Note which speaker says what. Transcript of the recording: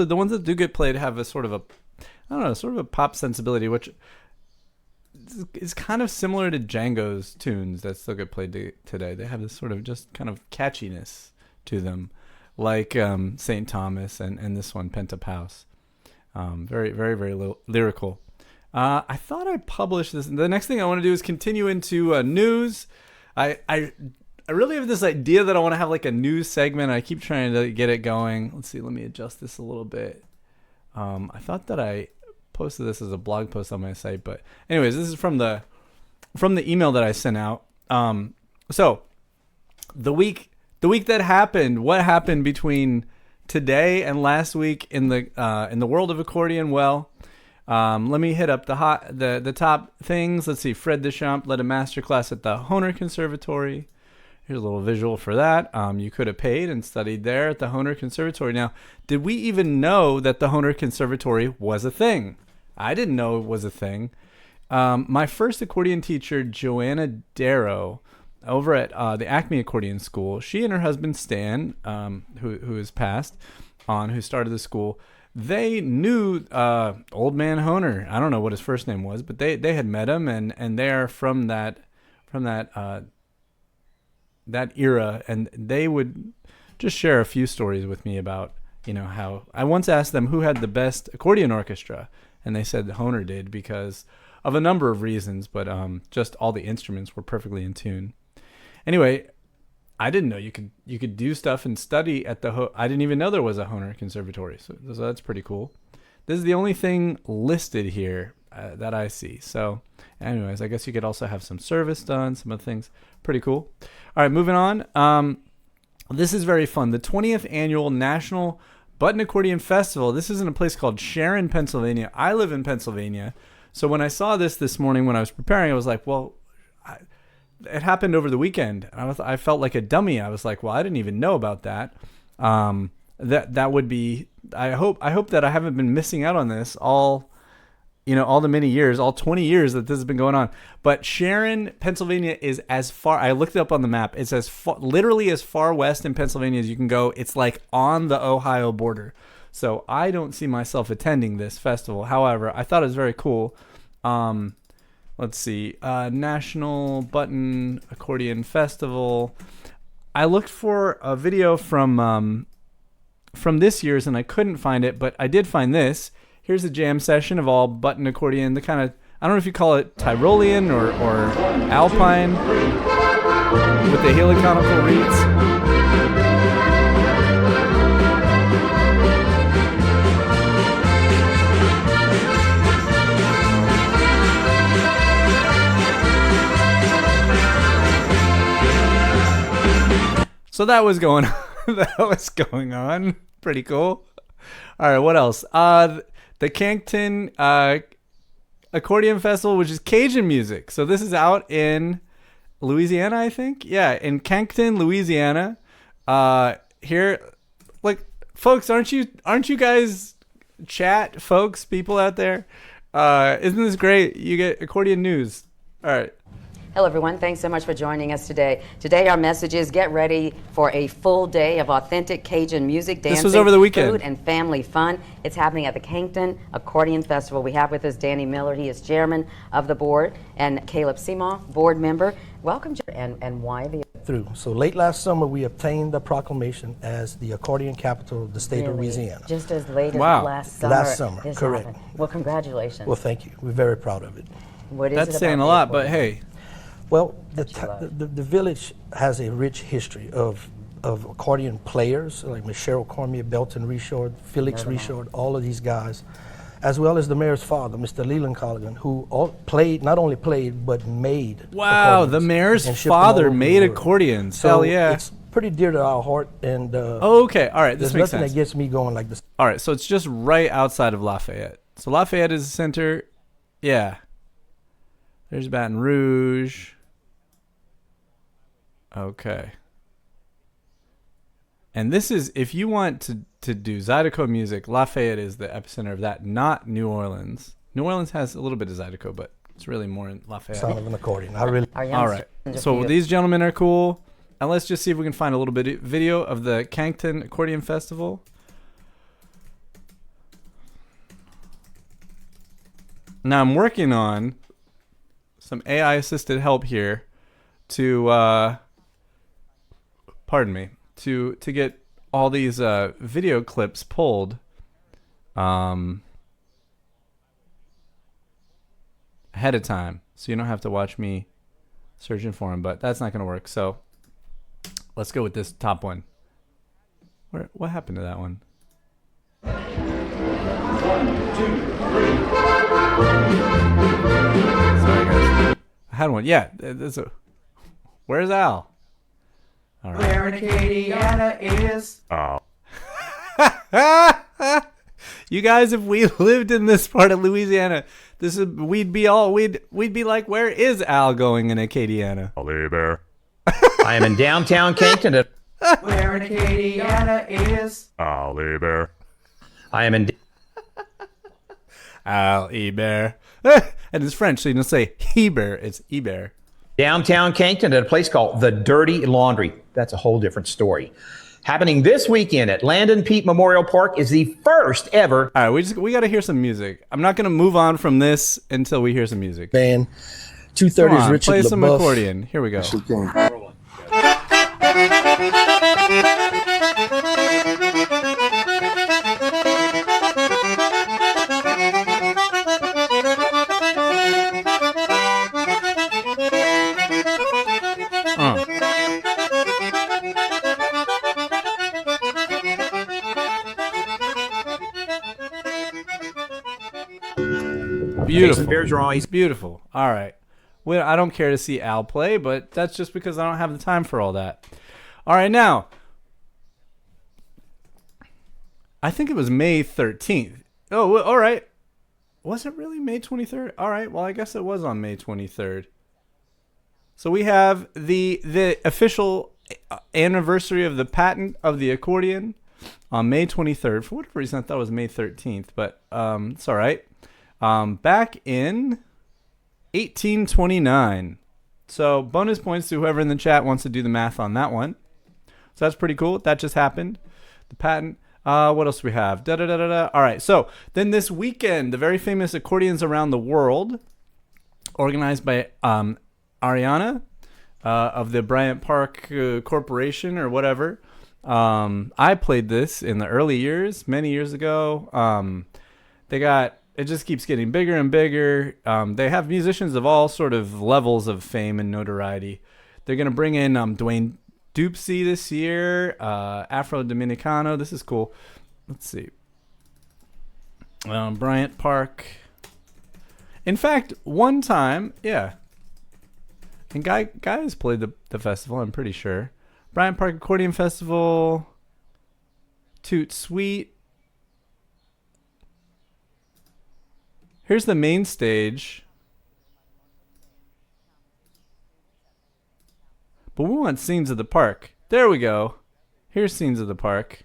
Speaker 1: The ones that do get played have a sort of a, I don't know, sort of a pop sensibility, which is kind of similar to Django's tunes that still get played today. They have this sort of just kind of catchiness to them, like St. Thomas and this one, Pentapause. Very, very, very lyrical. I thought I published this. The next thing I want to do is continue into news. I really have this idea that I want to have like a news segment. I keep trying to get it going. Let's see. Let me adjust this a little bit. I thought that I posted this as a blog post on my site, but anyways, this is from the email that I sent out. So the week that happened, what happened between today and last week in the world of accordion? Well, let me hit up the top things. Let's see. Fred Deschamps led a masterclass at the Hohner Conservatory. Here's a little visual for that. You could have paid and studied there at the Hohner Conservatory. Now, did we even know that the Hohner Conservatory was a thing? I didn't know it was a thing. My first accordion teacher, Joanna Darrow, over at the Acme Accordion School, she and her husband Stan, who has passed on, who started the school, they knew Old Man Hohner. I don't know what his first name was, but they had met him, and they are from that era, and they would just share a few stories with me about, how I once asked them who had the best accordion orchestra, and they said Hohner did because of a number of reasons, but just all the instruments were perfectly in tune. Anyway, I didn't know you could do stuff and study at I didn't even know there was a Hohner Conservatory, so that's pretty cool. This is the only thing listed here that I see. So anyways, I guess you could also have some service done, some other things. Pretty cool. All right, moving on. This is very fun. The 20th Annual National Button Accordion Festival. This is in a place called Sharon, Pennsylvania. I live in Pennsylvania. So when I saw this morning when I was preparing, I was like, well, it happened over the weekend. I felt like a dummy. I was like, well, I didn't even know about that. That would be, I hope that I haven't been missing out on this all the many years, all 20 years that this has been going on. But Sharon, Pennsylvania is as far, I looked it up on the map. It's literally as far west in Pennsylvania as you can go. It's like on the Ohio border. So I don't see myself attending this festival. However, I thought it was very cool. Let's see. National Button Accordion Festival. I looked for a video from this year's and I couldn't find it, but I did find this. Here's a jam session of all button accordion, the kind of, I don't know if you call it Tyrolean or Alpine with the heliconical reeds. So that was going on. Pretty cool. All right, what else? The Cankton Accordion Festival, which is Cajun music. So this is out in Louisiana, I think. Yeah, in Cankton, Louisiana. Here, like, folks, aren't you guys people out there? Isn't this great? You get accordion news. All right.
Speaker 2: Hello, everyone. Thanks so much for joining us today. Today, our message is get ready for a full day of authentic Cajun music, dancing,
Speaker 1: this was over the weekend.
Speaker 2: Food, and family fun. It's happening at the Cankton Accordion Festival. We have with us Danny Miller. He is chairman of the board, and Caleb Seamoff, board member. Welcome, and why the...
Speaker 3: So late last summer, we obtained the proclamation as the accordion capital of the state of Louisiana.
Speaker 2: Just as late as last summer.
Speaker 3: Last summer, correct.
Speaker 2: Happened. Well, congratulations.
Speaker 3: Well, thank you. We're very proud of it.
Speaker 2: What is
Speaker 1: That's
Speaker 2: it
Speaker 1: saying a lot, but hey.
Speaker 3: Well, the village has a rich history of accordion players, like Cheryl Cormier, Belton Reshord, Felix Reshord, all of these guys, as well as the mayor's father, Mr. Leland Colligan, who not only played, but made
Speaker 1: Wow, the mayor's father made accordions.
Speaker 3: So
Speaker 1: hell yeah.
Speaker 3: It's pretty dear to our heart. And
Speaker 1: okay, all right, this makes sense.
Speaker 3: There's nothing that gets me going like this.
Speaker 1: All right, so it's just right outside of Lafayette. So Lafayette is the center. Yeah. There's Baton Rouge. Okay. And this is, if you want to do Zydeco music, Lafayette is the epicenter of that, not New Orleans. New Orleans has a little bit of Zydeco, but it's really more in Lafayette.
Speaker 3: Sound of an accordion. All
Speaker 1: right. So these gentlemen are cool. And let's just see if we can find a little bit of video of the Cankton Accordion Festival. Now I'm working on some AI assisted help here to pardon me, to get all these video clips pulled ahead of time, so you don't have to watch me searching for them. But that's not going to work. So let's go with this top one. What happened to that one? 1, 2, 3. Sorry, guys. I had one. Yeah. Where's Al? All right.
Speaker 4: Where in Acadiana is... Oh.
Speaker 1: You guys, if we lived in this part of Louisiana, we'd be like, where is Al going in Acadiana?
Speaker 4: Ollie Bear.
Speaker 5: I am in downtown Cankton.
Speaker 4: Where in Acadiana is... Ollie Bear.
Speaker 5: I am in...
Speaker 1: Al Bear. And it's French, so you don't say Heber, it's Eber.
Speaker 5: downtown Cankton at a place called the Dirty Laundry. That's a whole different story. Happening this weekend at Landon Peete Memorial Park is the first ever.
Speaker 1: All right, we got to hear some music. I'm not going to move on from this until we hear some music.
Speaker 3: Band 230's Richard
Speaker 1: play
Speaker 3: LaBeouf.
Speaker 1: some accordion. Here we go. Beautiful.
Speaker 5: Bears are always
Speaker 1: beautiful. All right. Well, I don't care to see Al play, but that's just because I don't have the time for all that. All right, now. I think it was May 13th. Oh, all right. Was it really May 23rd? All right. Well, I guess it was on May 23rd. So we have the official anniversary of the patent of the accordion on May 23rd. For whatever reason, I thought it was May 13th, but it's all right. Back in 1829. So bonus points to whoever in the chat wants to do the math on that one. So that's pretty cool. That just happened. The patent. What else do we have? All right. So then this weekend, the very famous Accordions Around the World, organized by Ariana of the Bryant Park Corporation or whatever. I played this in the early years, many years ago. It just keeps getting bigger and bigger. They have musicians of all sort of levels of fame and notoriety. They're going to bring in Dwayne Dupsy this year, Afro Dominicano. This is cool. Let's see. Bryant Park. In fact, one time, yeah. And Guy has played the festival, I'm pretty sure. Bryant Park Accordion Festival. Toot Sweet. Here's the main stage. But we want Scenes of the Park. There we go. Here's Scenes of the Park.